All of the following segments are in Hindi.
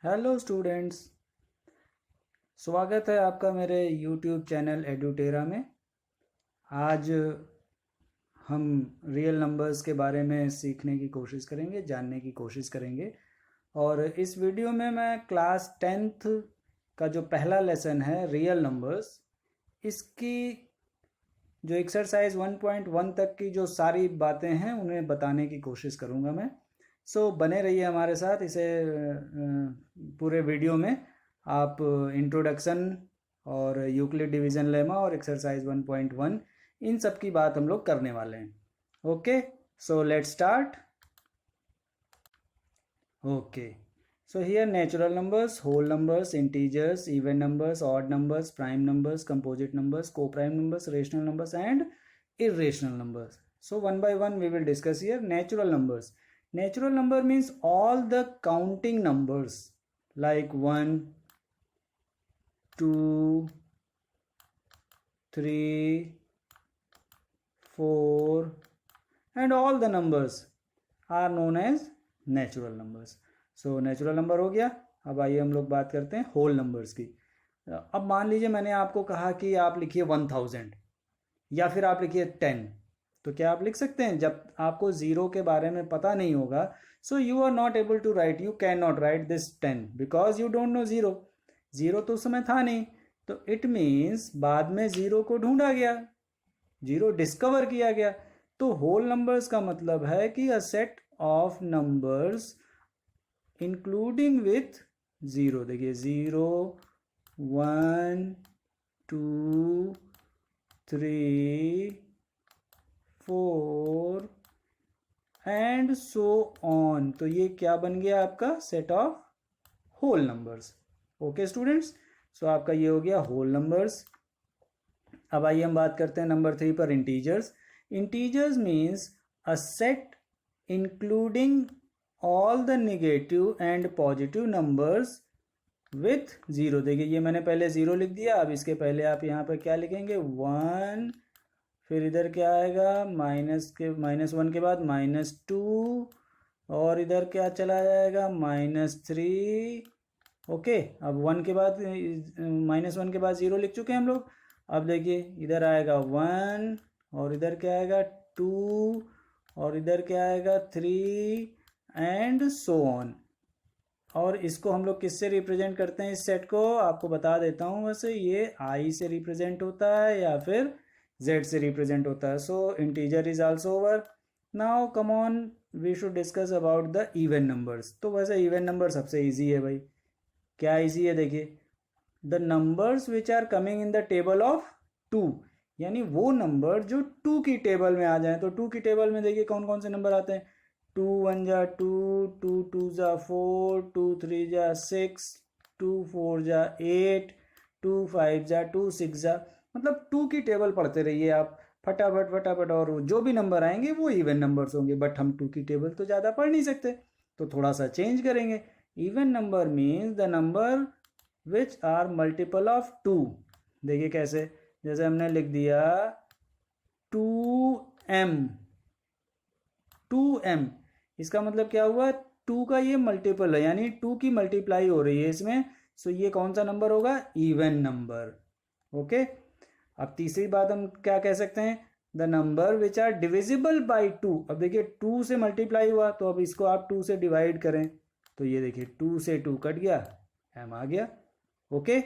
हेलो स्टूडेंट्स, स्वागत है आपका मेरे यूट्यूब चैनल एडुटेरा में। आज हम रियल नंबर्स के बारे में सीखने की कोशिश करेंगे, जानने की कोशिश करेंगे। और इस वीडियो में मैं क्लास 10th का जो पहला लेसन है रियल नंबर्स, इसकी जो एक्सरसाइज 1.1 तक की जो सारी बातें हैं उन्हें बताने की कोशिश करूँगा मैं। सो बने रहिए हमारे साथ इसे पूरे वीडियो में। आप इंट्रोडक्शन और यूक्लिड डिवीजन लेमा और एक्सरसाइज 1.1 इन सब की बात हम लोग करने वाले हैं। Okay, so let's start. Okay, so here natural numbers, whole numbers, integers, even numbers, odd numbers, prime numbers, composite numbers, co-prime numbers, rational numbers and irrational numbers. So one by one we will discuss here. Natural numbers. Natural number means all the counting numbers like 1, 2, 3, 4 and all the numbers are known as natural numbers. So natural number हो गया। अब आइए हम लोग बात करते हैं होल नंबर्स की। अब मान लीजिए मैंने आपको कहा कि आप लिखिए 1000 या फिर आप लिखिए 10, तो क्या आप लिख सकते हैं? जब आपको ज़ीरो के बारे में पता नहीं होगा, so you are not able to write, you can not write this 10 because you don't know zero. Zero तो उस समय था नहीं, तो इट मीन्स बाद में ज़ीरो को ढूंढा गया, ज़ीरो डिस्कवर किया गया। तो होल नंबर्स का मतलब है कि a set of numbers including with zero. देखिए 0, 1, 2, 3, 4 एंड सो ऑन। तो ये क्या बन गया? आपका set of whole numbers. Okay students, so आपका ये हो गया होल नंबर्स। अब आइए हम बात करते हैं नंबर 3 पर, integers. Integers means a set including all the negative and positive numbers with zero. देखिए ये मैंने पहले ज़ीरो लिख दिया, अब इसके पहले आप यहाँ पर क्या लिखेंगे? 1, फिर इधर क्या आएगा? -1 के बाद -2 और इधर क्या चला जाएगा? -3। ओके, अब 1 के बाद -1 के बाद ज़ीरो लिख चुके हैं हम लोग। अब देखिए इधर आएगा 1 और इधर क्या आएगा? 2 और इधर क्या आएगा? 3 एंड सो ऑन। और इसको हम लोग किससे रिप्रेजेंट करते हैं? इस सेट को आपको बता देता हूँ। वैसे ये आई से रिप्रेजेंट होता है या फिर जेड से रिप्रेजेंट होता है। So integer is also over. Now come on, we should discuss about the even numbers. तो वैसे इवन नंबर सबसे इजी है भाई। क्या इजी है? देखिए the numbers which are coming in the table of 2, यानी वो नंबर जो 2 की टेबल में आ जाए। तो 2 की टेबल में देखिए कौन कौन से नंबर आते हैं? 2 1 जा 2, 2 2 जा 4, 2 3 जा 6, 2 4 जा 8, 2 5 जा 2, 6 जा, मतलब 2 की टेबल पढ़ते रहिए आप फटाफट फटाफट, और जो भी नंबर आएंगे वो इवन नंबर्स होंगे। बट हम 2 की टेबल तो ज़्यादा पढ़ नहीं सकते, तो थोड़ा सा चेंज करेंगे। Even number means the number which are multiple of 2। देखिए कैसे, जैसे हमने लिख दिया 2m, 2m, इसका मतलब क्या हुआ? 2 का ये मल्टीपल है, यानी 2 की मल्टीप्लाई हो रही है इसमें। सो ये कौन सा नंबर होगा? Even number. ओके, अब तीसरी बात हम क्या कह सकते हैं? The number which are divisible by 2। अब देखिए 2 से मल्टीप्लाई हुआ, तो अब इसको आप 2 से डिवाइड करें, तो ये देखिए 2 से 2 कट गया, m आ गया। ओके,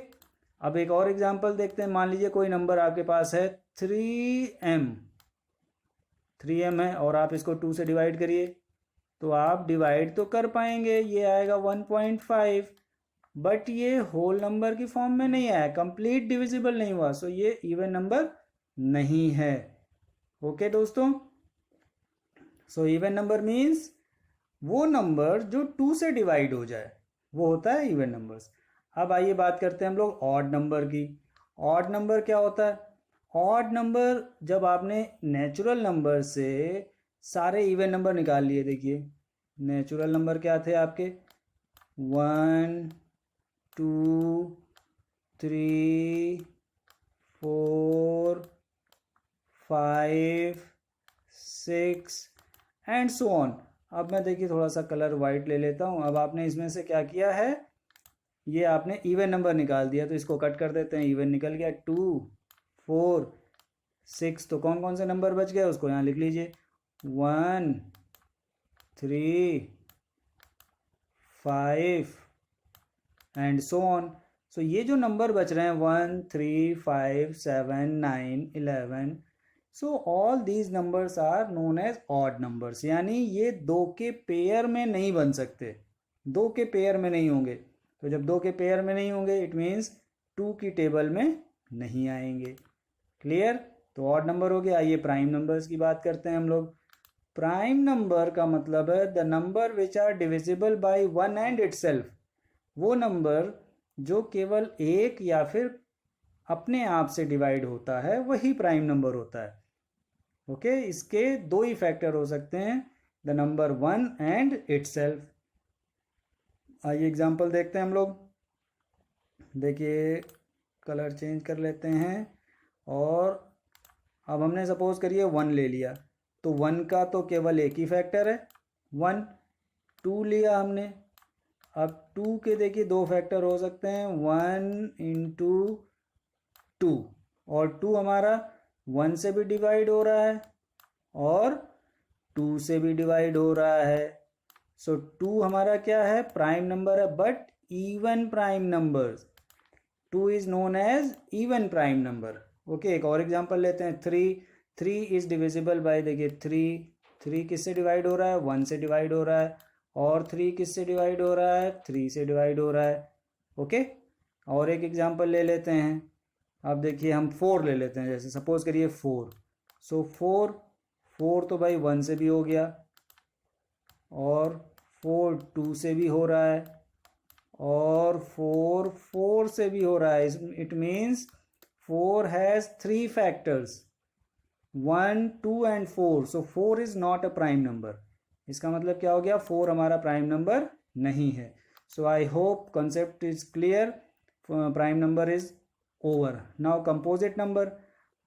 अब एक और एग्जांपल देखते हैं। मान लीजिए कोई नंबर आपके पास है 3m, 3m है, और आप इसको 2 से डिवाइड करिए, तो आप डिवाइड तो कर पाएंगे, ये आएगा 1.5, बट ये होल नंबर की फॉर्म में नहीं आया, कंप्लीट डिविजिबल नहीं हुआ, सो ये इवन नंबर नहीं है। ओके दोस्तों, सो इवन नंबर मीन्स वो नंबर जो 2 से डिवाइड हो जाए, वो होता है इवन नंबर्स। अब आइए बात करते हैं हम लोग ऑड नंबर की। ऑड नंबर क्या होता है? ऑड नंबर जब आपने नेचुरल नंबर से सारे इवन नंबर निकाल लिए। देखिए नेचुरल नंबर क्या थे आपके? 1 2 3 4 5 6 एंड सो ऑन। अब मैं देखिए थोड़ा सा कलर वाइट ले लेता हूँ। अब आपने इसमें से क्या किया है? ये आपने इवन नंबर निकाल दिया, तो इसको कट कर देते हैं, इवन निकल गया। 2 4 6, तो कौन कौन से नंबर बच गए उसको यहाँ लिख लीजिए। 1 3 5 एंड सो ऑन। सो ये जो नंबर बच रहे हैं 1 3 5 7 9 11, so all these numbers are known as odd numbers, यानी ये दो के पेयर में नहीं बन सकते, दो के पेयर में नहीं होंगे। तो जब दो के पेयर में नहीं होंगे इट मीन्स 2 की टेबल में नहीं आएंगे। क्लियर? तो ऑड नंबर हो गया। आइए प्राइम नंबर्स की बात करते हैं हम लोग। प्राइम नंबर का मतलब है the number which are divisible by one and itself, वो नंबर जो केवल एक या फिर अपने आप से डिवाइड होता है वही प्राइम नंबर होता है। ओके, इसके दो ही फैक्टर हो सकते हैं, द नंबर 1 एंड इटसेल्फ। आइए एग्जांपल देखते हैं हम लोग। देखिए कलर चेंज कर लेते हैं, और अब हमने सपोज करिए 1 ले लिया, तो 1 का तो केवल एक ही फैक्टर है 1। 2 लिया हमने, अब 2 के देखिए दो फैक्टर हो सकते हैं, 1 इंटू 2, और 2 हमारा 1 से भी डिवाइड हो रहा है और 2 से भी डिवाइड हो रहा है। सो 2 हमारा क्या है, प्राइम नंबर है, but even prime numbers. 2 is known as even prime number. Okay, एक और एग्जांपल लेते हैं। 3 इज डिविजिबल बाय, देखिए 3 किससे डिवाइड हो रहा है, 1 से डिवाइड हो रहा है, और 3 किससे डिवाइड हो रहा है, 3 से डिवाइड हो रहा है। ओके, और एक एग्जांपल ले लेते हैं। अब देखिए हम 4 ले लेते हैं, जैसे सपोज करिए 4। सो 4 तो भाई 1 से भी हो गया, और 4 2 से भी हो रहा है, और 4 से भी हो रहा है। It means 4 has 3 factors, 1 2 and 4। So 4 is not a prime number. इसका मतलब क्या हो गया, 4 हमारा प्राइम नंबर नहीं है। So I hope concept is clear. Prime number is over. Now composite number.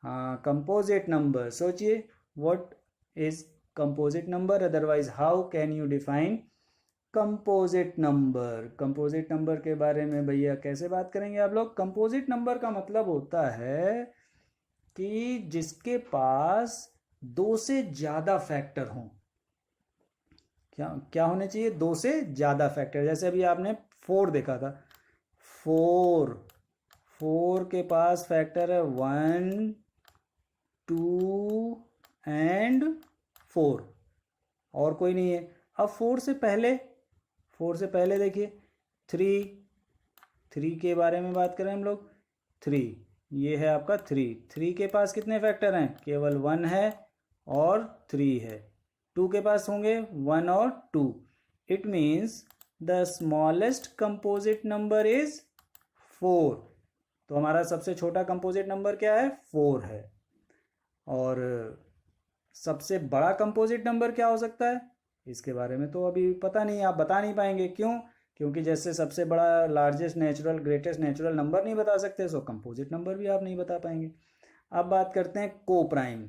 हाँ, कंपोजिट नंबर, सोचिए what is composite number, otherwise how can you define composite number. Composite number के बारे में भैया कैसे बात करेंगे आप लोग। कंपोजिट नंबर का मतलब होता है कि जिसके पास दो से ज़्यादा फैक्टर हों। क्या होने चाहिए, दो से ज़्यादा फैक्टर। जैसे अभी आपने 4 देखा था, 4 के पास फैक्टर है 1 2 एंड 4, और कोई नहीं है। अब 4 से पहले देखिए 3 के बारे में बात करें हम लोग। 3, ये है आपका 3 के पास कितने फैक्टर हैं, केवल 1 है और 3 है। 2 के पास होंगे 1 और 2। It means the smallest composite number is 4। तो हमारा सबसे छोटा कंपोजिट नंबर क्या है, 4 है। और सबसे बड़ा कंपोजिट नंबर क्या हो सकता है, इसके बारे में तो अभी पता नहीं, आप बता नहीं पाएंगे। क्यों? क्योंकि जैसे सबसे बड़ा largest natural greatest natural number नहीं बता सकते, सो कंपोजिट नंबर भी आप नहीं बता पाएंगे। अब बात करते हैं को प्राइम।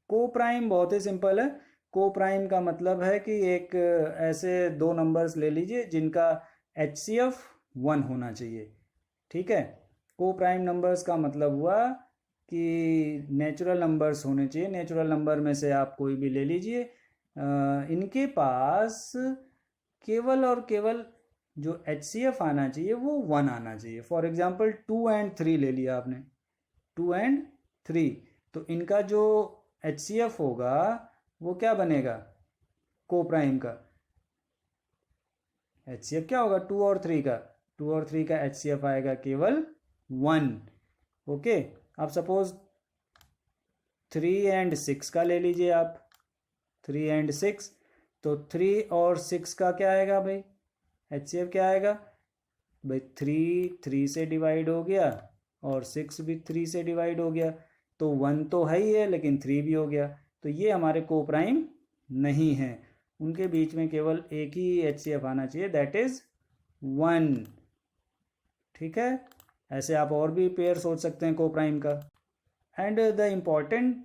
को प्राइम बहुत ही सिंपल है। को प्राइम का मतलब है कि एक ऐसे दो नंबर्स ले लीजिए जिनका HCF 1 होना चाहिए। ठीक है, को प्राइम नंबर्स का मतलब हुआ कि नेचुरल नंबर्स होने चाहिए। नेचुरल नंबर में से आप कोई भी ले लीजिए, इनके पास केवल और केवल जो HCF आना चाहिए वो 1 आना चाहिए। फॉर एग्जांपल 2 एंड 3 ले लिया आपने, 2 एंड 3, तो इनका जो HCF होगा वो क्या बनेगा, को प्राइम का HCF क्या होगा, 2 और 3 का। 2 और 3 का HCF आएगा केवल 1। ओके, अब सपोज 3 एंड 6 का ले लीजिए आप, 3 एंड 6, तो 3 और 6 का क्या आएगा भाई, HCF क्या आएगा भाई, 3 से डिवाइड हो गया और 6 भी 3 से डिवाइड हो गया, तो 1 तो है ही है लेकिन 3 भी हो गया। तो ये हमारे को प्राइम नहीं है, उनके बीच में केवल एक ही HCF आना चाहिए, दैट इज 1। ठीक है, ऐसे आप और भी पेयर सोच सकते हैं को प्राइम का। And the important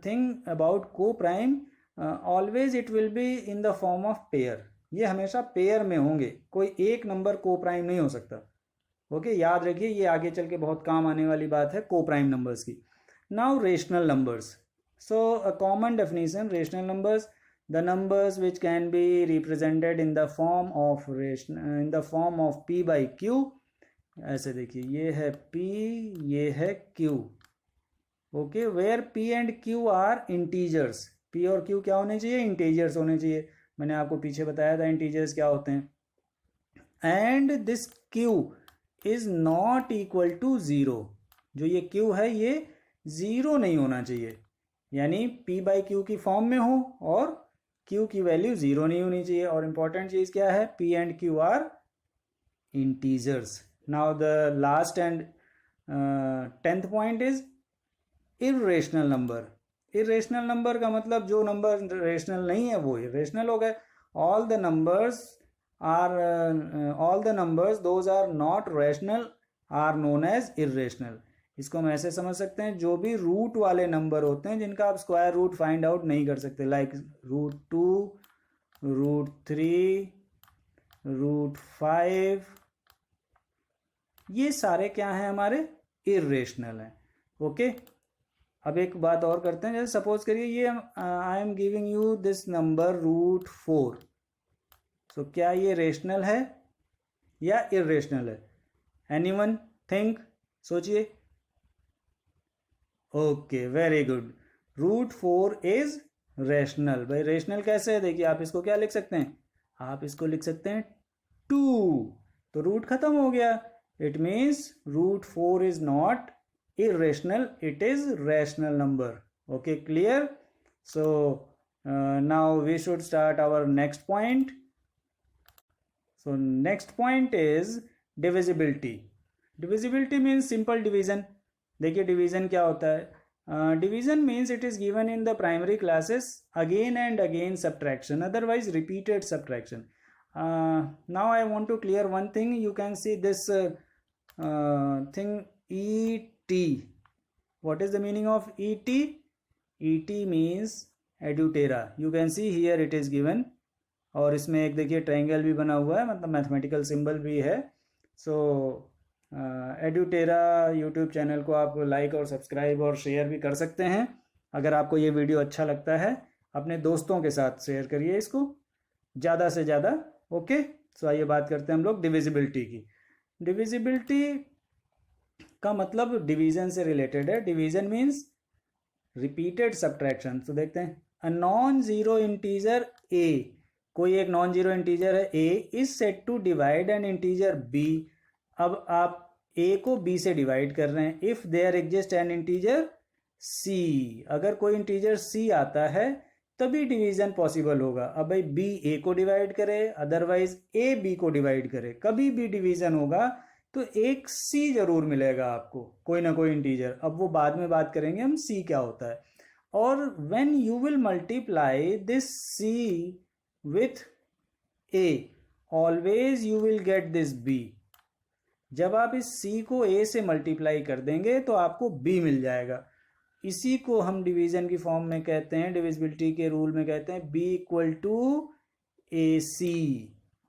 thing about coprime, always it will be in the form of pair. ये हमेशा पेयर में होंगे, कोई एक नंबर को प्राइम नहीं हो सकता। ओके, याद रखिए ये आगे चल के बहुत काम आने वाली बात है को प्राइम नंबर्स की. Now rational numbers. So a common definition, rational numbers, the numbers which can be represented in the form of p by q. ऐसे देखिए, ये है p, ये है q. Okay, where p and q are integers. p और q क्या होने चाहिए? इंटीजर्स होने चाहिए. मैंने आपको पीछे बताया था इंटीजर्स क्या होते हैं. And this q is not equal to zero. जो ये q है ये ज़ीरो नहीं होना चाहिए, यानी p बाई क्यू की फॉर्म में हो और q की वैल्यू ज़ीरो नहीं होनी चाहिए. और इंपॉर्टेंट चीज़ क्या है? p and q are integers. Now the last and 10th point is irrational number. Irrational number का मतलब जो नंबर रेशनल नहीं है वो इर्रेशनल हो गए. All the numbers those are not rational are known as irrational. इसको हम ऐसे समझ सकते हैं, जो भी रूट वाले नंबर होते हैं जिनका आप स्क्वायर रूट फाइंड आउट नहीं कर सकते, लाइक √2, √3, √5, ये सारे क्या हैं? हमारे इर्रेशनल हैं. ओके, अब एक बात और करते हैं. जैसे सपोज करिए ये I am giving you this number √4. So क्या ये रेशनल है या इर्रेशनल है? Anyone think? सोचिए. Okay, very good. √4 is rational. भाई रेशनल कैसे है? देखिए, आप इसको क्या लिख सकते हैं? आप इसको लिख सकते हैं 2. तो रूट खत्म हो गया. It means √4 is not irrational, it is rational number. Okay, clear? So now we should start our next point. So next point is divisibility. Divisibility means simple division. देखिए डिवीजन क्या होता है? Division means it is given in the primary classes again and again subtraction, otherwise repeated subtraction. Now I want to clear one thing. You can see this thing ET. What is the meaning of ET? ET means edutera. You can see here it is given. और इसमें एक देखिए ट्रायंगल भी बना हुआ है, मतलब मैथमेटिकल सिंबल भी है. सो एडुटेरा यूट्यूब चैनल को आप लाइक और सब्सक्राइब और शेयर भी कर सकते हैं. अगर आपको ये वीडियो अच्छा लगता है अपने दोस्तों के साथ शेयर करिए इसको ज़्यादा से ज़्यादा. ओके, सो आइए बात करते हैं हम लोग डिविजिबिलिटी की. डिविजिबिलिटी का मतलब डिवीजन से रिलेटेड है. Division means repeated subtraction. तो देखते हैं. A non zero integer a, कोई एक नॉन जीरो इंटीजर है a, is set to divide an integer b. अब आप a को b से डिवाइड कर रहे हैं. If there exist an integer c, अगर कोई इंटीजर c आता है तभी डिवीजन पॉसिबल होगा. अब भाई b a को डिवाइड करे, अदरवाइज a b को डिवाइड करे, कभी भी डिवीजन होगा तो एक c जरूर मिलेगा आपको, कोई ना कोई इंटीजर. अब वो बाद में बात करेंगे हम c क्या होता है. और when you will multiply this c with a, always you will get this b. जब आप इस c को a से मल्टीप्लाई कर देंगे तो आपको b मिल जाएगा. इसी को हम डिवीजन की फॉर्म में कहते हैं, डिविजिबिलिटी के रूल में कहते हैं b equal to ac.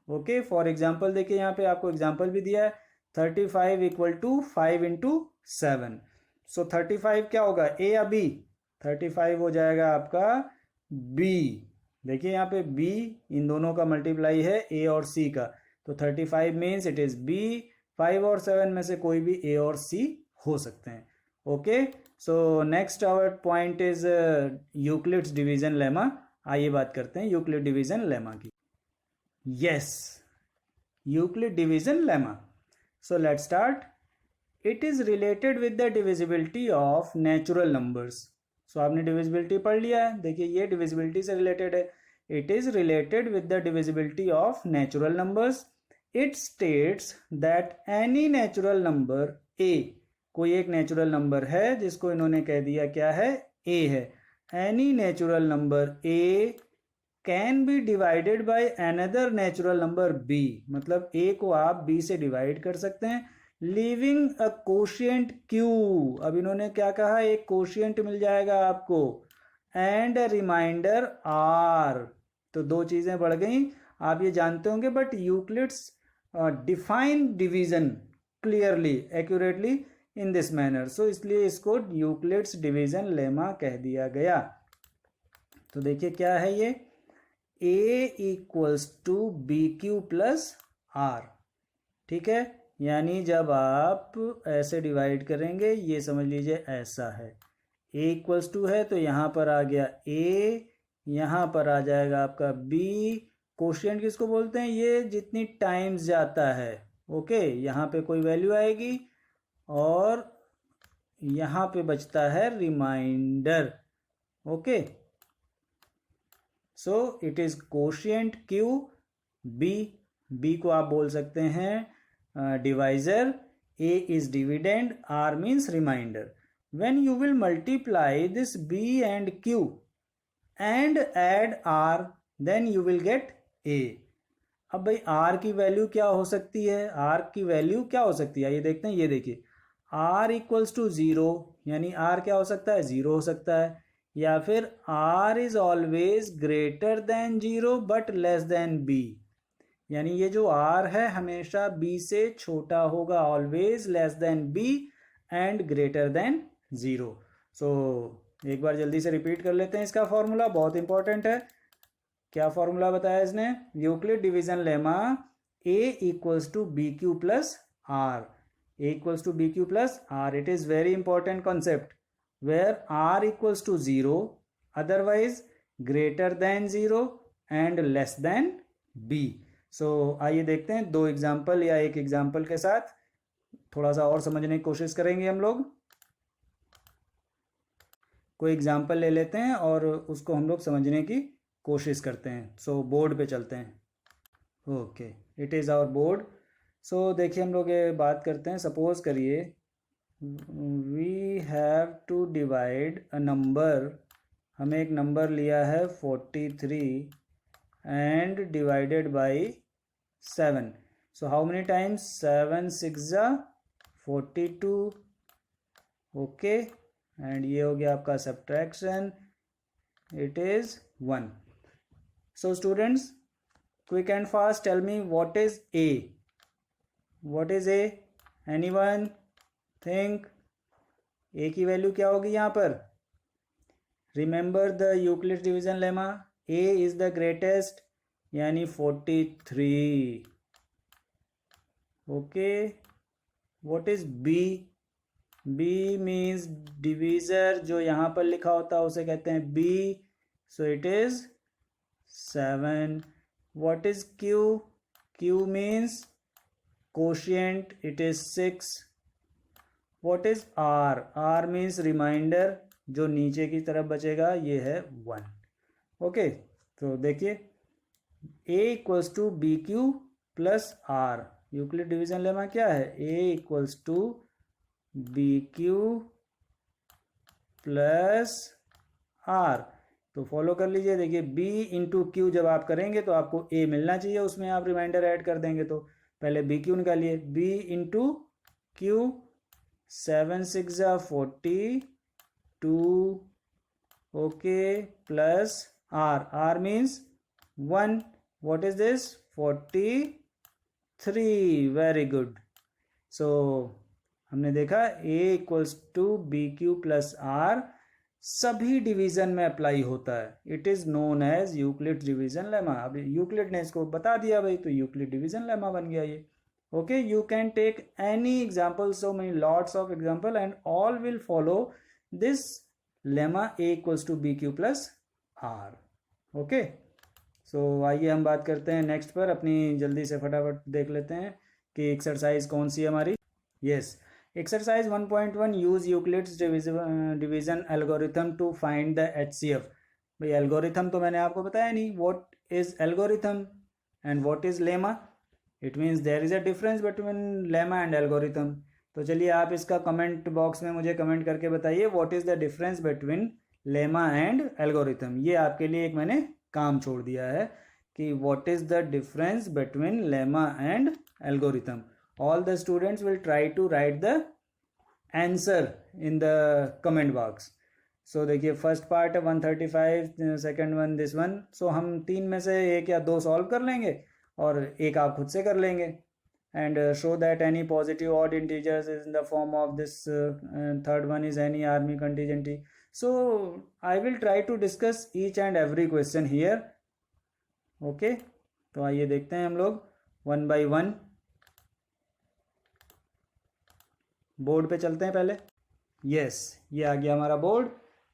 Okay, for example देखिए यहाँ पे आपको एग्जाम्पल भी दिया है. 35 इक्वल टू 5 इंटू 7. सो 35 क्या होगा? a या b? 35 हो जाएगा आपका b. देखिए यहाँ पे b इन दोनों का मल्टीप्लाई है a और c का, तो 35 मीन्स इट इज b. 5 और 7 में से कोई भी a और c हो सकते हैं. Okay, so next our point is Euclid's division lemma. आइए बात करते हैं यूक्लिड डिवीजन लेमा की. Yes, Euclid division lemma. So let's start. It is related with the divisibility of natural numbers. So आपने divisibility पढ़ लिया है. देखिए ये divisibility से related है. It is related with the divisibility of natural numbers. It states that any natural number a, कोई एक natural number है जिसको इन्होंने कह दिया क्या है? a है. Any natural number a can be divided by another natural number b. मतलब a को आप b से डिवाइड कर सकते हैं, लीविंग अ कोशिएंट q. अब इन्होंने क्या कहा? एक कोशिएंट मिल जाएगा आपको एंड अ रिमाइंडर r. तो दो चीजें बढ़ गई, आप ये जानते होंगे. But Euclid's define division clearly accurately in this manner, so इसलिए इसको यूक्लिड्स डिवीजन लेमा कह दिया गया। तो देखिए क्या है ये, a equals to B Q plus r, ठीक है। यानी जब आप ऐसे डिवाइड करेंगे, ये समझ लीजिए ऐसा है, a इक्वल्स टू है तो यहाँ पर आ गया a, यहाँ पर आ जाएगा आपका b, कोशिएंट किसको बोलते हैं, ये जितनी टाइम्स जाता है, ओके, यहाँ पे कोई वैल्यू आएगी और यहाँ पे बचता है remainder, okay. So it is quotient q, b को आप बोल सकते हैं divisor, a is dividend, r means remainder. When you will multiply this b and q and add r, then you will get a. अब भाई r की वैल्यू क्या हो सकती है, r की वैल्यू क्या हो सकती है, ये देखते हैं, ये देखिए r इक्वल्स टू 0, यानी r क्या हो सकता है, 0 हो सकता है, या फिर r is always greater than 0 but less than b, यानी ये जो r है हमेशा b से छोटा होगा, always less than b and greater than 0। सो एक बार जल्दी से रिपीट कर लेते हैं इसका फॉर्मूला, बहुत इंपॉर्टेंट है। क्या फॉर्मूला बताया इसने, Euclid division lemma a equals to B Q plus r, a equals to B Q plus r, it is very important concept, where r equals to 0, otherwise greater than 0 and less than b. So आइए देखते हैं दो एग्जाम्पल या एक एग्जाम्पल के साथ थोड़ा सा और समझने की कोशिश करेंगे हम लोग। कोई एग्जाम्पल ले लेते हैं और उसको हम लोग समझने की कोशिश करते हैं। सो बोर्ड पे चलते हैं, okay, it is our board. So देखिए हम लोग ये बात करते हैं, सपोज करिए we have to divide a number, हमें एक नंबर लिया है 43 and divided by 7, so how many times, 7 6 42, okay, and ये हो गया आपका subtraction, it is 1. So students, quick and fast tell me what is a, what is a, anyone think, A की वैल्यू क्या होगी यहाँ पर, remember the Euclid division lemma, A is the greatest यानी 43, okay. What is B, B means divisor, जो यहाँ पर लिखा होता है उसे कहते हैं B, so it is 7. What is Q, Q means quotient, it is 6. What is R, R means reminder, जो नीचे की तरफ बचेगा ये है 1, ओके। तो देखिए A equals to B Q plus r, Euclid division lemma क्या है, A equals to B Q plus r, तो फॉलो कर लीजिए। देखिए B इंटू क्यू जब आप करेंगे तो आपको A मिलना चाहिए, उसमें आप रिमाइंडर ऐड कर देंगे, तो पहले बी क्यू निकालिए, B into Q, 7 6 42, okay, plus R, R means 1, what is this, 43, very good. So हमने देखा a equals to B Q plus R सभी डिवीजन में अप्लाई होता है, it is known as Euclid division lemma. अब यूक्लिड ने इसको बता दिया भाई, तो यूक्लिड डिवीजन लेमा बन गया ये, okay. You can take any example, so many lots of example and all will follow this lemma a equals to bq plus r, okay. so आइए हम बात करते हैं नेक्स्ट पर, अपनी जल्दी से फटाफट देख लेते हैं कि एक्सरसाइज कौन सी है हमारी। Yes, exercise 1.1 use Euclid's division algorithm to find the HCF। भाई एल्गोरिथम तो मैंने आपको बताया नहीं, what is algorithm and what is lemma, it means there is a difference between lemma and algorithm. तो चलिए आप इसका कमेंट बॉक्स में मुझे कमेंट करके बताइए what is the difference between lemma and algorithm. ये आपके लिए एक मैंने काम छोड़ दिया है कि what is the difference between lemma and algorithm. All the students will try to write the answer in the comment box. So देखिए फर्स्ट पार्ट है 135, second one this one. So हम तीन में से एक या दो सॉल्व कर लेंगे और एक आप खुद से कर लेंगे। and show that any positive odd integers is in the form of this, and third one is any army contingency. So I will try to discuss each and every question here. Okay, तो आइए देखते हैं हम लोग वन बाय वन. बोर्ड पे चलते हैं पहले. यस, ये आ गया हमारा बोर्ड.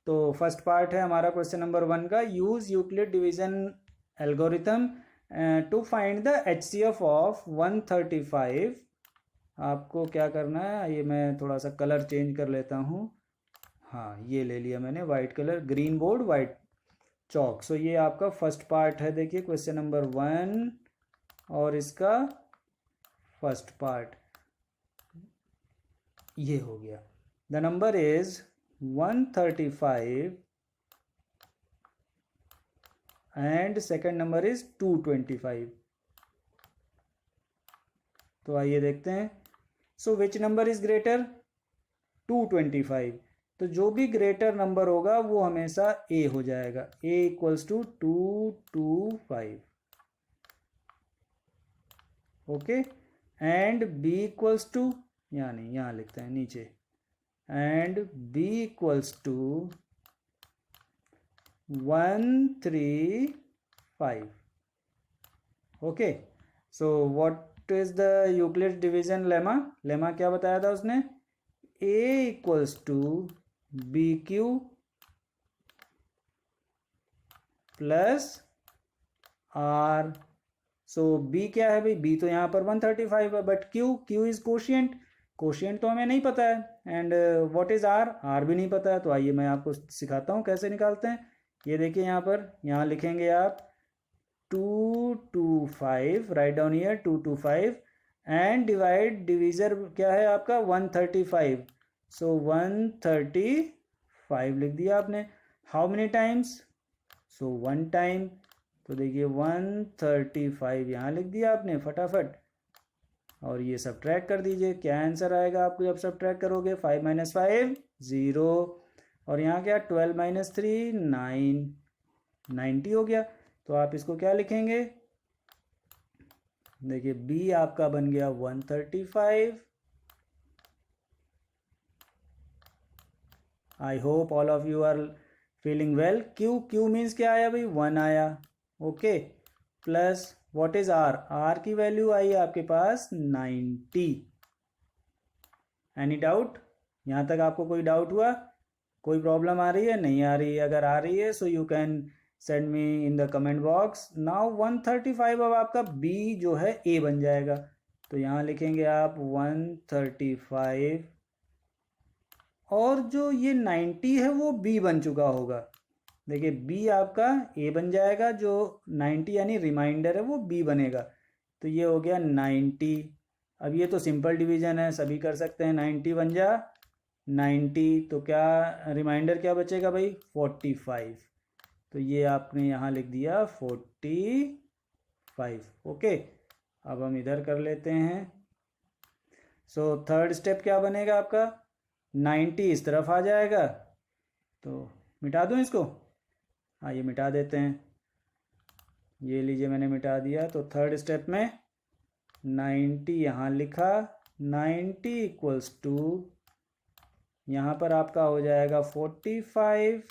तो फर्स्ट पार्ट है हमारा क्वेश्चन नंबर 1 का. Use Euclid division algorithm to find the HCF of 135. आपको क्या करना है, ये मैं थोड़ा सा कलर चेंज कर लेता हूँ. हाँ, ये ले लिया मैंने white colour, green board white chalk. So ये आपका फर्स्ट पार्ट है. देखिए क्वेश्चन नंबर 1 और इसका फर्स्ट पार्ट ये हो गया. The number is 135 and second number is 225. तो आइए देखते हैं. सो विच नंबर इज ग्रेटर? 225. तो जो भी ग्रेटर नंबर होगा वो हमेशा ए हो जाएगा. A equals to 225. Okay, and B equals to, यानी यहाँ लिखते हैं नीचे, and B equals to 135. Okay, so what is the Euclid division lemma? Lemma क्या बताया था उसने? A equals to B Q plus R. So B क्या है भाई? बी तो यहाँ पर 135 है, but Q is quotient. Quotient तो हमें नहीं पता है. And what is are? R भी नहीं पता है. तो आइए मैं आपको सिखाता हूँ कैसे निकालते हैं. ये देखिए यहाँ पर, यहाँ लिखेंगे आप 225, write down here 225, and divide, divisor क्या है आपका? 135. सो 135 लिख दिया आपने. How many times? So 1 time. तो देखिए 135 यहाँ लिख दिया आपने फटाफट, और ये सब ट्रैक कर दीजिए. क्या आंसर आएगा आपको जब सब ट्रैक करोगे? 5 - 5 0, और यहाँ क्या? 12 - 3 9, 90 हो गया. तो आप इसको क्या लिखेंगे? देखिए बी आपका बन गया 135. I hope all of you are feeling well. Q means क्या आया भाई? 1 आया. Okay, plus what is are? R की वैल्यू आई आपके पास 90. Any doubt? यहाँ तक आपको कोई डाउट हुआ? कोई प्रॉब्लम आ रही है? नहीं आ रही है? अगर आ रही है so you can send me in the comment box. Now 135 अब आपका बी जो है ए बन जाएगा. तो यहाँ लिखेंगे आप 135, और जो ये 90 है वो बी बन चुका होगा. देखिए बी आपका ए बन जाएगा, जो 90 यानी रिमाइंडर है वो बी बनेगा. तो ये हो गया 90. अब ये तो सिंपल डिवीजन है, सभी कर सकते हैं. 90 बन जा 90, तो क्या रिमाइंडर क्या बचेगा भाई? 45. तो ये आपने यहाँ लिख दिया 45. ओके, अब हम इधर कर लेते हैं. सो थर्ड स्टेप क्या बनेगा आपका? 90 इस तरफ आ जाएगा. तो मिटा दूँ इसको? हाँ, ये मिटा देते हैं. ये लीजिए मैंने मिटा दिया. तो थर्ड स्टेप में 90 यहाँ लिखा, 90 इक्वल्स टू, यहाँ पर आपका हो जाएगा 45,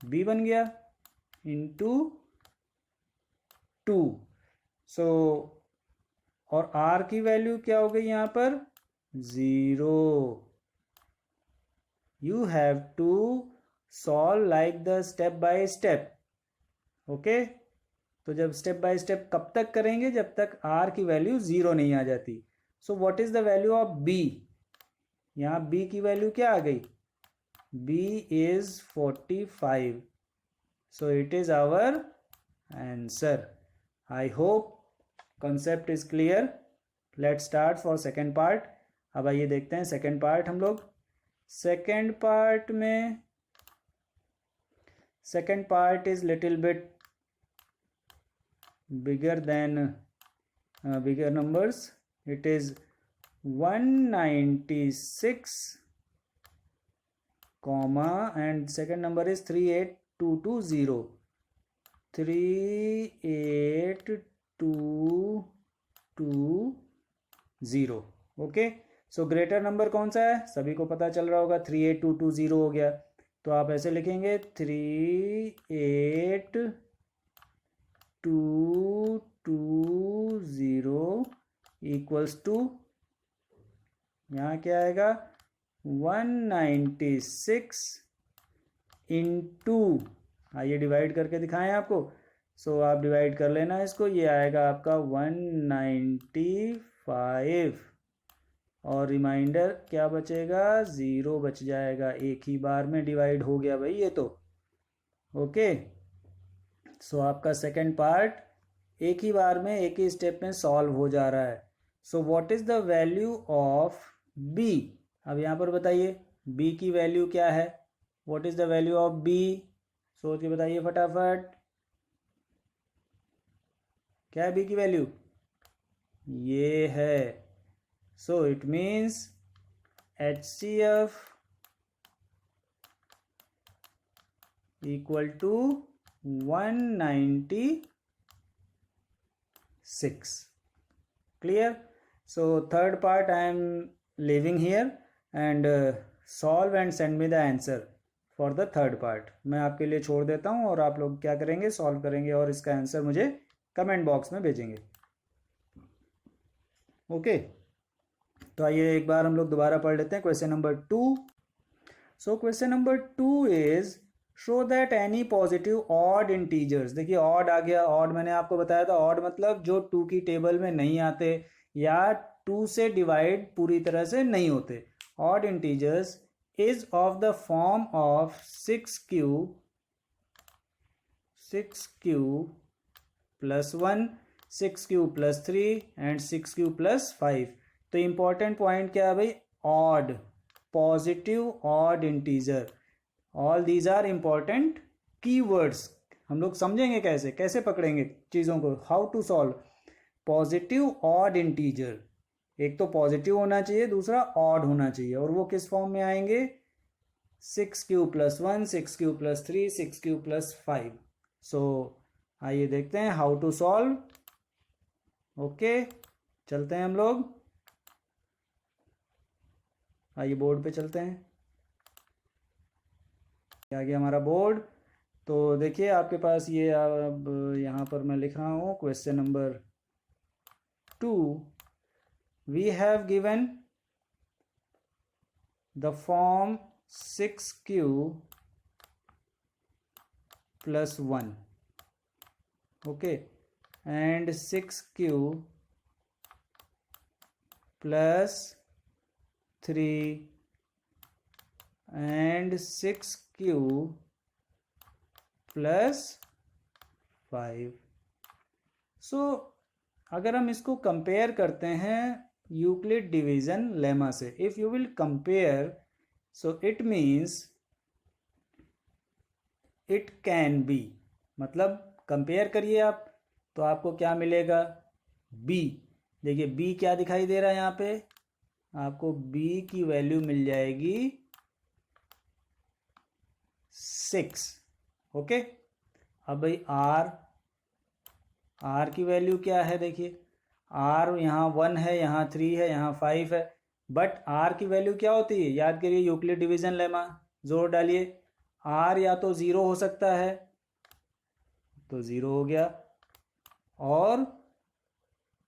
बी बन गया, इंटू 2. सो और आर की वैल्यू क्या हो गई यहाँ पर? 0. You have to solve like the step by step. Okay, तो जब स्टेप बाय स्टेप कब तक करेंगे? जब तक आर की वैल्यू 0 नहीं आ जाती. So what is the value of b? यहाँ बी की वैल्यू क्या आ गई? B is 45. So it is our answer. I hope concept is clear. Let's start for second part. अब आइए देखते हैं सेकेंड पार्ट. हम लोग सेकेंड पार्ट में, second part is little bit bigger than bigger numbers. It is 196 comma and second number is 38220. 38220 0। Okay, so greater number कौन सा है, सभी को पता चल रहा होगा, 38220 हो गया। तो आप ऐसे लिखेंगे 38220 इक्वल्स टू, यहाँ क्या आएगा 196 इंटू, आइए डिवाइड करके दिखाएं आपको। सो आप डिवाइड कर लेना इसको, ये आएगा आपका 195 और रिमाइंडर क्या बचेगा, 0 बच जाएगा। एक ही बार में डिवाइड हो गया भाई ये तो। ओके, सो आपका सेकंड पार्ट एक ही बार में एक ही स्टेप में सॉल्व हो जा रहा है। So what is the value of b, अब यहाँ पर बताइए बी की वैल्यू क्या है, what is the value of b, सोच के बताइए फटाफट, क्या है बी की वैल्यू, ये है। So it means HCF equal to 196। clear? So third part I am leaving here and solve and send me the answer for the third part। मैं आपके लिए छोड़ देता हूँ और आप लोग क्या करेंगे, सॉल्व करेंगे और इसका आंसर मुझे कमेंट बॉक्स में भेजेंगे। ओके, तो आइए एक बार हम लोग दोबारा पढ़ लेते हैं question number 2। So question number 2 is show that any positive odd integers, देखिए ऑड आ गया, ऑड मैंने आपको बताया था, ऑड मतलब जो 2 की टेबल में नहीं आते या 2 से डिवाइड पूरी तरह से नहीं होते। Odd integers is of the form of 6q plus 1, 6q plus 3 and 6q plus 5। तो इंपॉर्टेंट पॉइंट क्या है भाई, odd, positive odd integer, all these are important keywords. हम लोग समझेंगे कैसे कैसे पकड़ेंगे चीज़ों को, how to solve positive odd integer. एक तो पॉजिटिव होना चाहिए, दूसरा ऑड होना चाहिए, और वो किस फॉर्म में आएंगे, 6q plus 1, 6q plus 3, 6q plus 5। सो आइए देखते हैं हाउ टू सॉल्व। ओके, चलते हैं हम लोग, आइए बोर्ड पे चलते हैं, आ गया हमारा बोर्ड। तो देखिए आपके पास ये, अब यहाँ पर मैं लिख रहा हूँ question number 2, we have given the form 6q plus 1, okay, and 6q plus 3 and 6q plus 5। So अगर हम इसको कंपेयर करते हैं यूक्लिड डिवीजन लेमा से, if you will compare, so it means it can be, मतलब कंपेयर करिए आप तो आपको क्या मिलेगा, बी। देखिए बी क्या दिखाई दे रहा है यहाँ पे, आपको b की वैल्यू मिल जाएगी 6। ओके, अब भाई r की वैल्यू क्या है, देखिए r यहाँ 1 है, यहाँ 3 है, यहाँ 5 है, बट r की वैल्यू क्या होती है, याद करिए यूक्लिड डिवीजन लेमा, जोर डालिए, r या तो 0 हो सकता है, तो 0 हो गया, और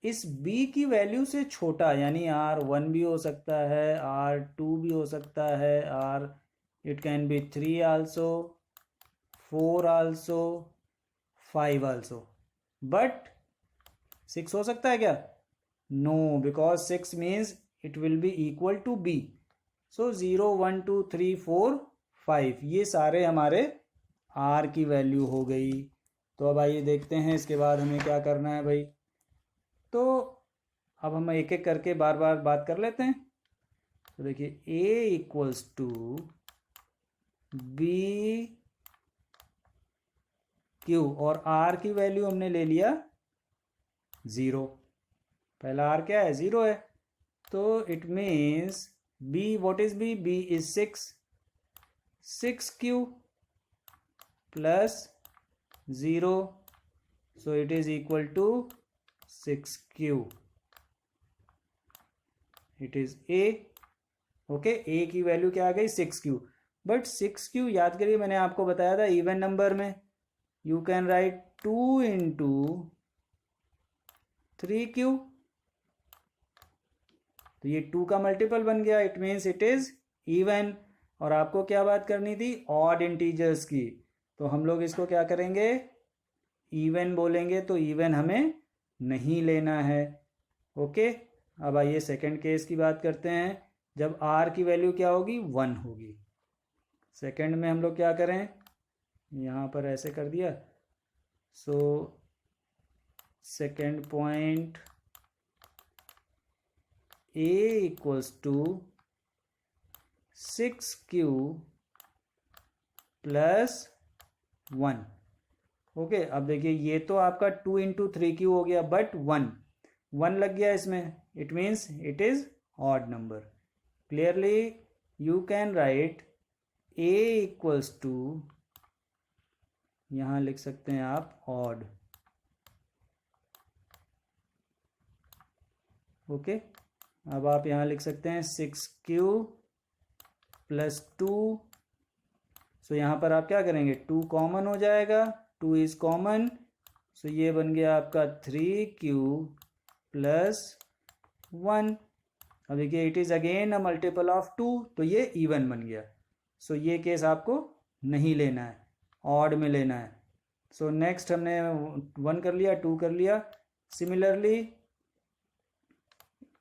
इस b की वैल्यू से छोटा यानी r1 भी हो सकता है, r2 भी हो सकता है, it can be 3 also, 4 also, 5 also, but 6 हो सकता है क्या, no, because 6 means it will be equal to b। So 0, 1, 2, 3, 4, 5 ये सारे हमारे r की वैल्यू हो गई। तो अब आइए देखते हैं इसके बाद हमें क्या करना है भाई। तो अब हम एक एक करके बार बार बात कर लेते हैं। तो देखिए a equals to B q, और r की वैल्यू हमने ले लिया 0, पहला r क्या है 0 है, तो it means b, what is b, b is 6q plus 0, so it is equal to 6q। It is A. Okay, A की वैल्यू क्या आ गई 6q, बट 6q याद करिए मैंने आपको बताया था इवन नंबर में you can right 2 into 3q, तो ये 2 का मल्टीपल बन गया, it means it is even. और आपको क्या बात करनी थी, ऑड इंटीजर्स की, तो हम लोग इसको क्या करेंगे, इवन बोलेंगे, तो इवन हमें नहीं लेना है। ओके, अब आइए सेकंड केस की बात करते हैं, जब r की वैल्यू क्या होगी 1 होगी। सेकंड में हम लोग क्या करें, यहाँ पर ऐसे कर दिया, so second point a equals to 6q plus 1। Okay, अब देखिए ये तो आपका 2 इंटू 3q हो गया, बट 1 लग गया इसमें, it means it is odd number. Clearly you can write a equals to, यहाँ लिख सकते हैं आप ऑड। ओके, अब आप यहाँ लिख सकते हैं 6q प्लस 2, सो यहाँ पर आप क्या करेंगे, 2 कॉमन हो जाएगा, 2 इज कॉमन, सो ये बन गया आपका 3q प्लस 1। अब देखिए it is again a multiple of 2, तो ये इवन बन गया। सो ये केस आपको नहीं लेना है, ऑड में लेना है। सो नेक्स्ट हमने 1 कर लिया, 2 कर लिया। सिमिलरली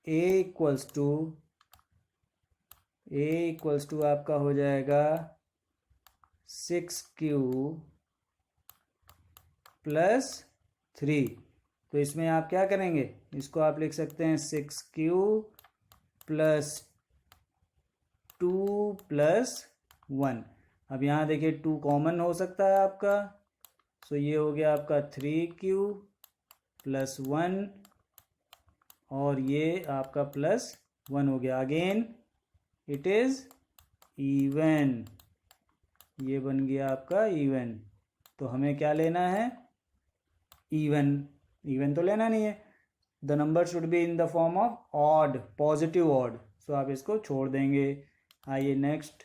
a इक्वल्स टू आपका हो जाएगा 6q प्लस 3, तो इसमें आप क्या करेंगे, इसको आप लिख सकते हैं 6q प्लस 2 प्लस 1। अब यहाँ देखिए 2 कॉमन हो सकता है आपका, सो ये हो गया आपका 3q प्लस 1, और ये आपका प्लस 1 हो गया, अगेन इट इज इवन, ये बन गया आपका इवन। तो हमें क्या लेना है, इवन तो लेना नहीं है, the number should be in the form of odd, positive odd, so आप इसको छोड़ देंगे। आइए नेक्स्ट,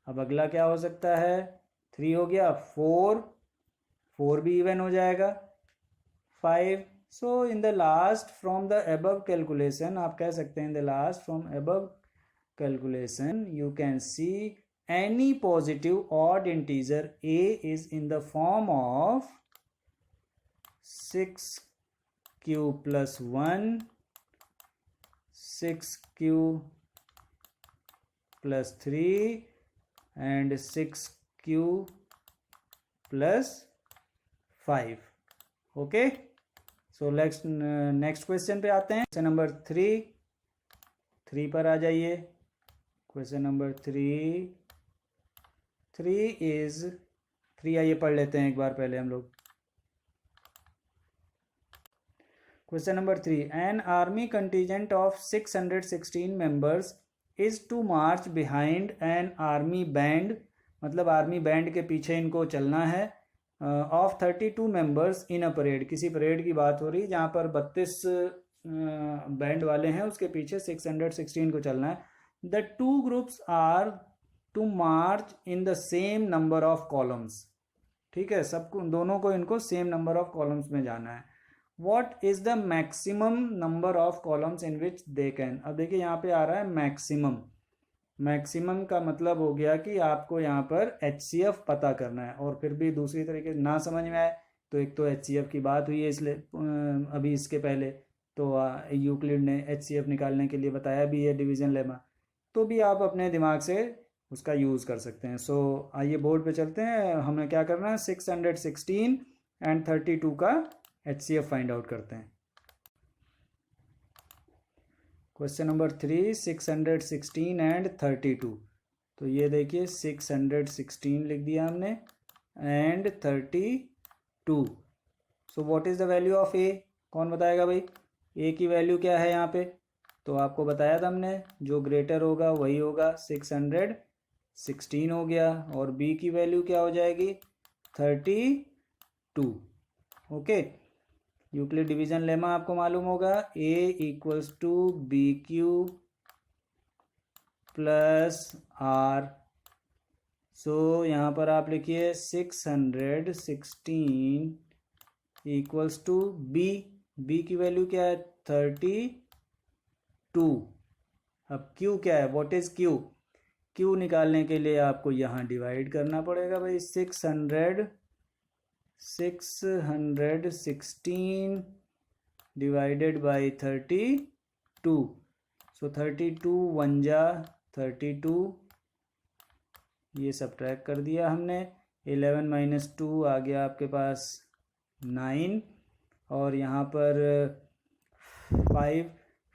अब अगला क्या हो सकता है, 3 हो गया, 4 भी इवन हो जाएगा, 5। So in the last from the above calculation, आप कह सकते हैं in the last from above calculation you can see any positive odd integer a is in the form of 6q plus 1, 6q plus 3 and 6q plus 5। Okay, so next question पे आते हैं, क्वेश्चन नंबर 3 पर आ जाइए। क्वेश्चन नंबर 3 इज 3, आइए पढ़ लेते हैं एक बार पहले हम लोग। Question number 3, an army contingent of 616 members is to march behind an army band, मतलब आर्मी बैंड के पीछे इनको चलना है, of 32 members in a parade, किसी परेड की बात हो रही है जहाँ पर 32 बैंड वाले हैं, उसके पीछे 616 को चलना है। The 2 groups are to march in the same number of columns, ठीक है, सबको दोनों को इनको सेम नंबर ऑफ कॉलम्स में जाना है। What is the maximum number of columns in which they can, अब देखिए यहाँ पे आ रहा है मैक्सिमम का मतलब हो गया कि आपको यहाँ पर HCF पता करना है, और फिर भी दूसरी तरीके ना समझ में आए तो एक तो HCF की बात हुई है, इसलिए अभी इसके पहले तो यूक्लिड ने HCF निकालने के लिए बताया भी है डिवीजन लेमा, तो भी आप अपने दिमाग से उसका यूज़ कर सकते हैं। सो आइए बोर्ड पे चलते हैं, हमें क्या करना है, 616 एंड 32 का HCF फाइंड आउट करते हैं। क्वेश्चन नंबर 3, 616 एंड 32, तो ये देखिए 616 लिख दिया हमने and 32। So what is the value of A, कौन बताएगा भाई, ए की वैल्यू क्या है यहाँ पे, तो आपको बताया था हमने जो ग्रेटर होगा वही होगा, 616 हो गया, और बी की वैल्यू क्या हो जाएगी 32। ओके, यूक्लिड डिवीजन लेमा आपको मालूम होगा, A equals to B Q plus R. So यहाँ पर आप लिखिए 616 इक्वल्स टू बी। बी की वैल्यू क्या है 32। अब क्यू क्या है, व्हाट इज क्यू? क्यू निकालने के लिए आपको यहाँ डिवाइड करना पड़ेगा भाई। 616 डिवाइडेड बाई 32। सो 32 वन जा 32, ये सब्ट्रैक्ट कर दिया हमने। 11 माइनस 2 आ गया आपके पास 9, और यहाँ पर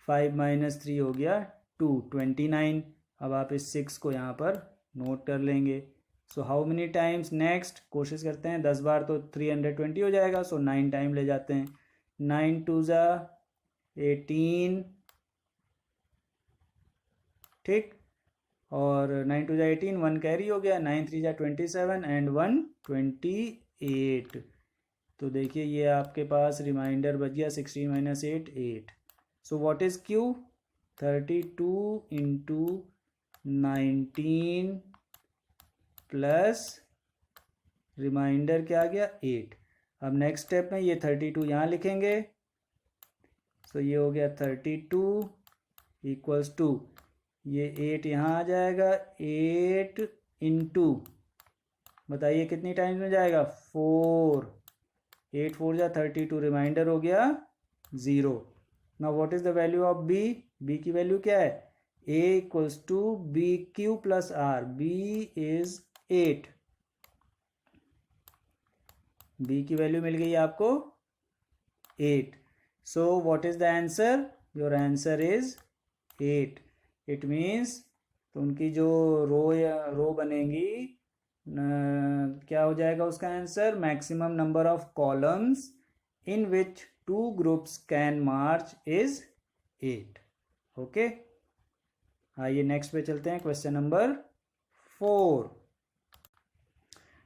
5 माइनस 3 हो गया 29। अब आप इस 6 को यहाँ पर नोट कर लेंगे। So how many times, next कोशिश करते हैं 10 बार तो 320 हो जाएगा। सो 9 टाइम ले जाते हैं। 9 2 जा 18, ठीक, और 9 2 जा 18, 1 कैरी हो गया। 9 3 जा 27 एंड 1 28। तो देखिए ये आपके पास रिमाइंडर बच गया 16 minus 8 8। So what is q? 32 into 19 plus reminder क्या आ गया 8। अब नेक्स्ट स्टेप में ये 32 यहाँ लिखेंगे। सो ये हो गया 32 इक्वल्स टू, ये 8 यहाँ आ जाएगा। 8 इंटू, बताइए कितनी टाइम्स में जाएगा 4। 8 4 जा 32, रिमाइंडर हो गया 0। Now what is the value of b? B की वैल्यू क्या है? a equals to B Q plus r. B is 8। B की वैल्यू मिल गई आपको 8। So what is the answer? Your answer is 8। It means, तो उनकी जो रो बनेगी क्या हो जाएगा उसका आंसर? Maximum number of columns in which 2 groups can march is 8। Okay, आइए नेक्स्ट पे चलते हैं। Question number 4।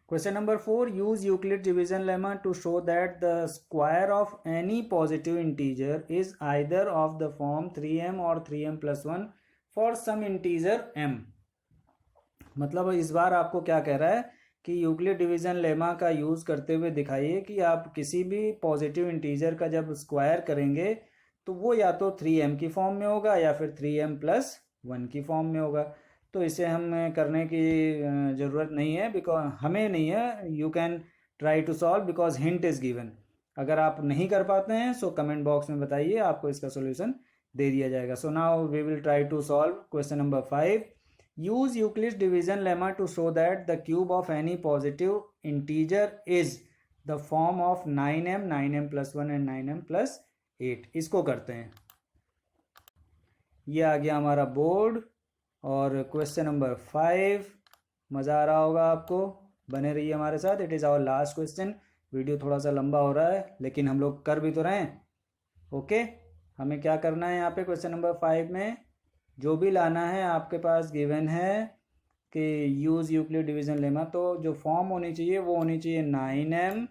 Question number 4. Use Euclid division lemma to show that the square of any positive integer is either of the form 3m or 3m plus 1 for some integer m. मतलब इस बार आपको क्या कह रहा है कि यूक्लिड डिवीजन लेमा का यूज़ करते हुए दिखाइए कि आप किसी भी पॉजिटिव इंटीजर का जब स्क्वायर करेंगे तो वो या तो 3m की फॉर्म में होगा या फिर 3m प्लस 1 की फॉर्म में होगा। तो इसे हम करने की ज़रूरत नहीं है, बिकॉज हमें नहीं है। You can try to solve because hint is given. अगर आप नहीं कर पाते हैं सो कमेंट बॉक्स में बताइए, आपको इसका सोल्यूशन दे दिया जाएगा। So now we will try to solve question number 5. Use Euclid's division lemma to show that the cube of any positive integer is the form of 9m 9m plus 1 and 9m plus 8। इसको करते हैं। ये आ गया हमारा बोर्ड और क्वेश्चन नंबर 5। मज़ा आ रहा होगा आपको, बने रहिए हमारे साथ। It is our last question. Video थोड़ा सा लंबा हो रहा है लेकिन हम लोग कर भी तो रहे हैं। ओके, हमें क्या करना है यहाँ पे क्वेश्चन नंबर 5 में? जो भी लाना है आपके पास गिवन है कि यूज़ यूक्लिड डिवीजन लेमा, तो जो फॉर्म होनी चाहिए वो होनी चाहिए 9m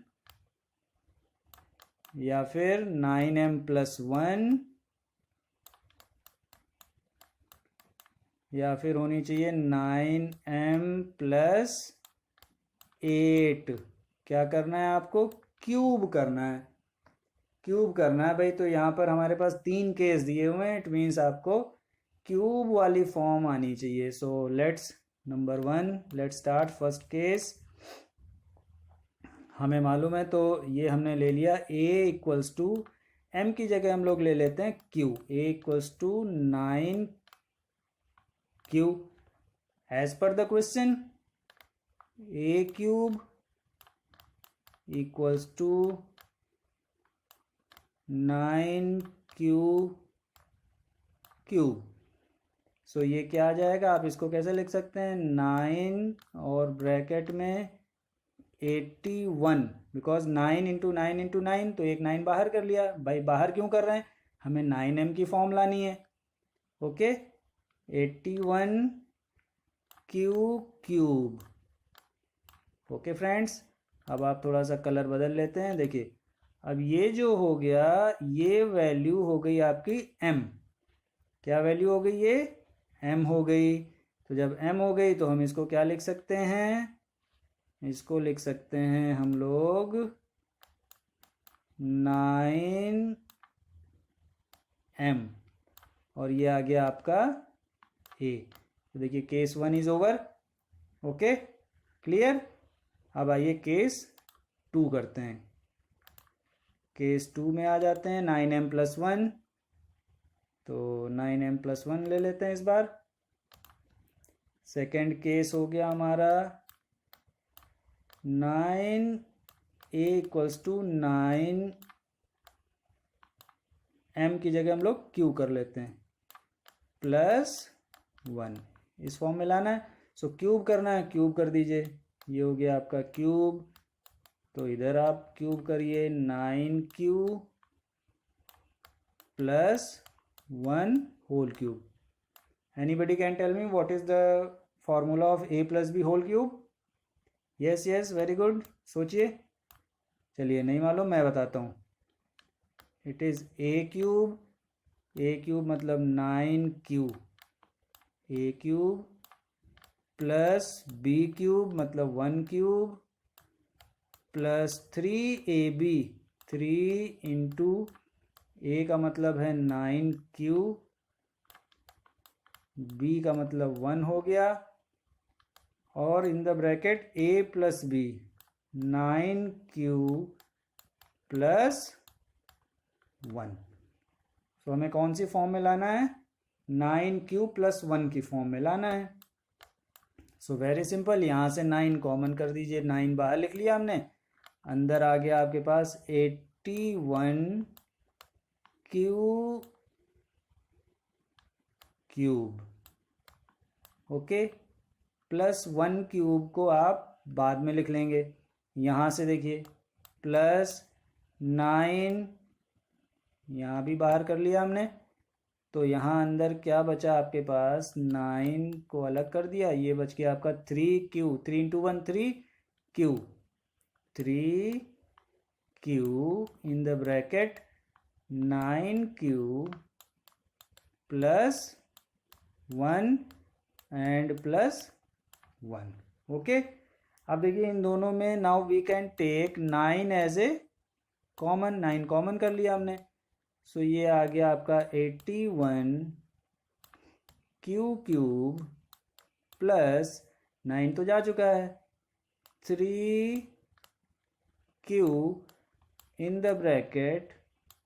या फिर 9m प्लस 1 या फिर होनी चाहिए 9m प्लस 8। क्या करना है आपको? क्यूब करना है। क्यूब करना है भाई। तो यहाँ पर हमारे पास 3 केस दिए हुए हैं। इट मीन्स आपको क्यूब वाली फॉर्म आनी चाहिए। So let's number 1 let's start first case. हमें मालूम है तो ये हमने ले लिया a इक्वल्स टू, m की जगह हम लोग ले लेते हैं q। a equals to 9q as per the question. a cube equals to 9q cube. So ये क्या आ जाएगा? आप इसको कैसे लिख सकते हैं? 9 और ब्रैकेट में 81, बिकॉज 9 इंटू 9 इंटू 9, तो एक 9 बाहर कर लिया भाई। बाहर क्यों कर रहे हैं? हमें 9m की फॉर्म लानी है। Okay, 81 cube. ओके फ्रेंड्स, अब आप थोड़ा सा कलर बदल लेते हैं। देखिए अब ये जो हो गया, ये वैल्यू हो गई आपकी m। क्या वैल्यू हो गई? ये m हो गई। तो जब m हो गई तो हम इसको क्या लिख सकते हैं, इसको लिख सकते हैं हम लोग 9m, और ये आ गया आपका a। तो देखिए case 1 is over. Okay clear. अब आइए केस 2 करते हैं। केस 2 में आ जाते हैं 9m+1, तो 9m+1 ले लेते हैं इस बार। सेकेंड केस हो गया हमारा 9a=9, m की जगह हम लोग q कर लेते हैं, +1। इस फॉर्म में लाना है। सो क्यूब करना है, क्यूब कर दीजिए। ये हो गया आपका क्यूब, तो इधर आप क्यूब करिए 9q +1 whole cube. Anybody can tell me what is the formula of a + b whole cube? Yes yes, very good, सोचिए। चलिए नहीं मालूम, मैं बताता हूँ। इट इज़ a³ मतलब 9q, a³ + b³ मतलब 1³ +3ab, 3 इंटू a का मतलब है 9q, b का मतलब 1 हो गया, और इन the bracket a + b 9q +1। तो हमें कौन सी फॉर्म में लाना है, 9q +1 की फॉर्म में लाना है। सो वेरी सिंपल, यहाँ से 9 कॉमन कर दीजिए, 9 बाहर लिख लिया हमने, अंदर आ गया आपके पास 81q³। ओके, +1³ को आप बाद में लिख लेंगे। यहाँ से देखिए +9, यहाँ भी बाहर कर लिया हमने, तो यहाँ अंदर क्या बचा आपके पास, 9 को अलग कर दिया, ये बच गया आपका 3q, 3 into 1 3q, 3q in the bracket 9q +1 and +1। Okay, अब देखिए इन दोनों में now we can take 9 as a common, 9 common कर लिया हमने। सो ये आ गया आपका 81q³ +9 तो जा चुका है, 3q in the bracket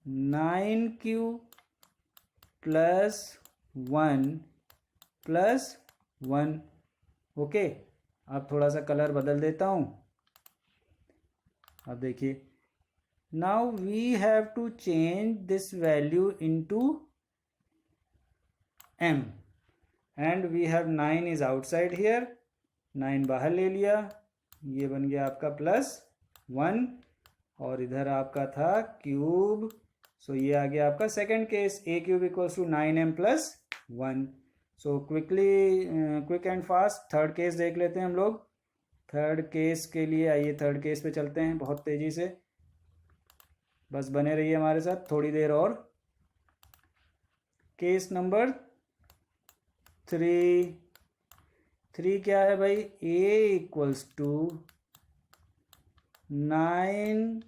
9q +1 okay. अब थोड़ा सा कलर बदल देता हूँ। अब देखिए, now we have to change this value into m, and we have 9 is outside here, 9 बाहर ले लिया, ये बन गया आपका +1, और इधर आपका था क्यूब। सो ये आ गया आपका second case, a³ = 9m+1। So quick and fast third case देख लेते हैं हम लोग। थर्ड केस के लिए आइए थर्ड केस पे चलते हैं बहुत तेज़ी से, बस बने रहिए हमारे साथ थोड़ी देर और। केस नंबर 3 क्या है भाई, a = 9q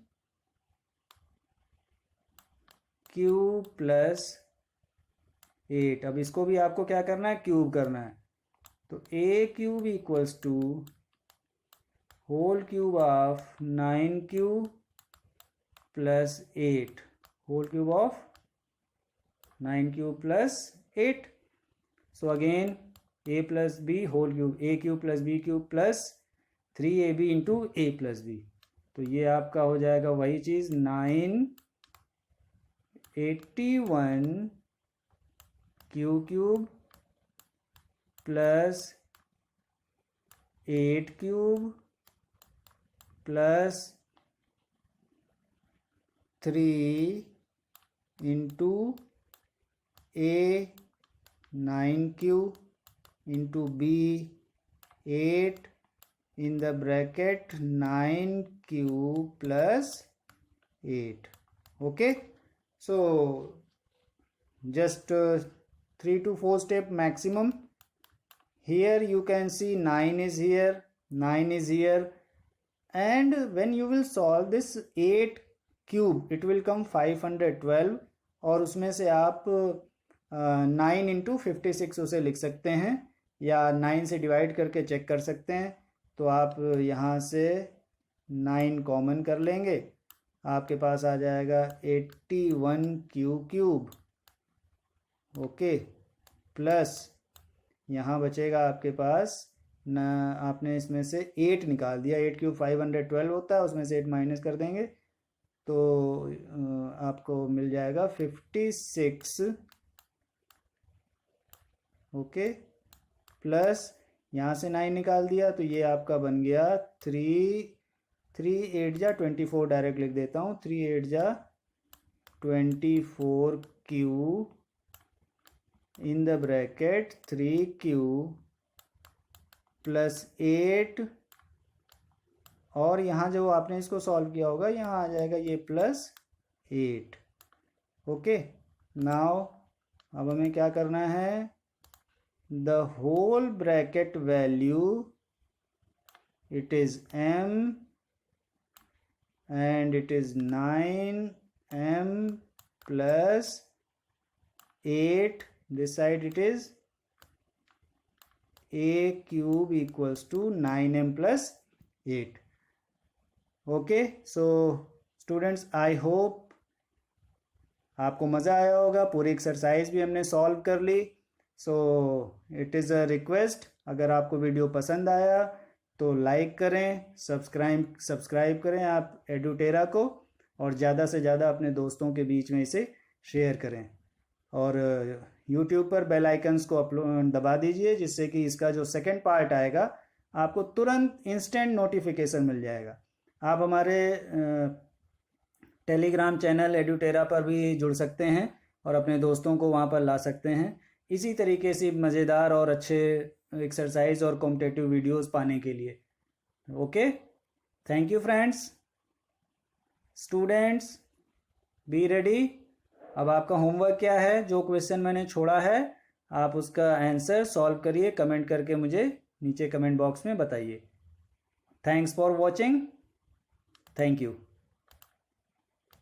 +8। अब इसको भी आपको क्या करना है, क्यूब करना है। तो a³ = whole cube of 9q +8, whole cube of 9q +8। So again a + b whole cube, a³ + b³ +3ab into a + b। तो ये आपका हो जाएगा वही चीज़, 981q³ +8³ +3 into a 9q into b 8 in the bracket 9q +8। okay, so just 3 to 4 step maximum, here you can see 9 is here, and when you will solve this 8 cube it will come 512, और उसमें से आप 9 इंटू 56 उसे लिख सकते हैं या 9 से डिवाइड करके चेक कर सकते हैं। तो आप यहाँ से 9 कॉमन कर लेंगे, आपके पास आ जाएगा 81 क्यूब, ओके, प्लस यहाँ बचेगा आपके पास ना, आपने इसमें से 8 निकाल दिया, 8 क्यूब 512 होता है, उसमें से 8 माइनस कर देंगे तो आपको मिल जाएगा 56, ओके, प्लस यहाँ से 9 निकाल दिया तो ये आपका बन गया 3 8 जा 24, डायरेक्ट लिख देता हूँ, 3 8 जा 24 Q in the bracket 3 Q plus 8, और यहाँ जो आपने इसको सॉल्व किया होगा यहाँ आ जाएगा ये प्लस 8, ओके। नाउ अब हमें क्या करना है, the whole bracket value it is m and it is 9m plus 8, this side it is a cube equals to 9m plus 8, okay। so students I hope आपको मज़ा आया होगा, पूरी एक्सरसाइज भी हमने सॉल्व कर ली। So it is a request, अगर आपको वीडियो पसंद आया तो लाइक करें, सब्सक्राइब करें आप एडुटेरा को, और ज़्यादा से ज़्यादा अपने दोस्तों के बीच में इसे शेयर करें, और यूट्यूब पर बेल आइकन्स को दबा दीजिए, जिससे कि इसका जो सेकंड पार्ट आएगा आपको तुरंत इंस्टेंट नोटिफिकेशन मिल जाएगा। आप हमारे टेलीग्राम चैनल एडुटेरा पर भी जुड़ सकते हैं और अपने दोस्तों को वहाँ पर ला सकते हैं, इसी तरीके से मज़ेदार और अच्छे एक्सरसाइज और कॉम्पिटिटिव वीडियोस पाने के लिए। Okay, thank you friends. Students be ready. अब आपका होमवर्क क्या है, जो क्वेश्चन मैंने छोड़ा है आप उसका आंसर सॉल्व करिए, कमेंट करके मुझे नीचे कमेंट बॉक्स में बताइए। Thanks for watching, thank you.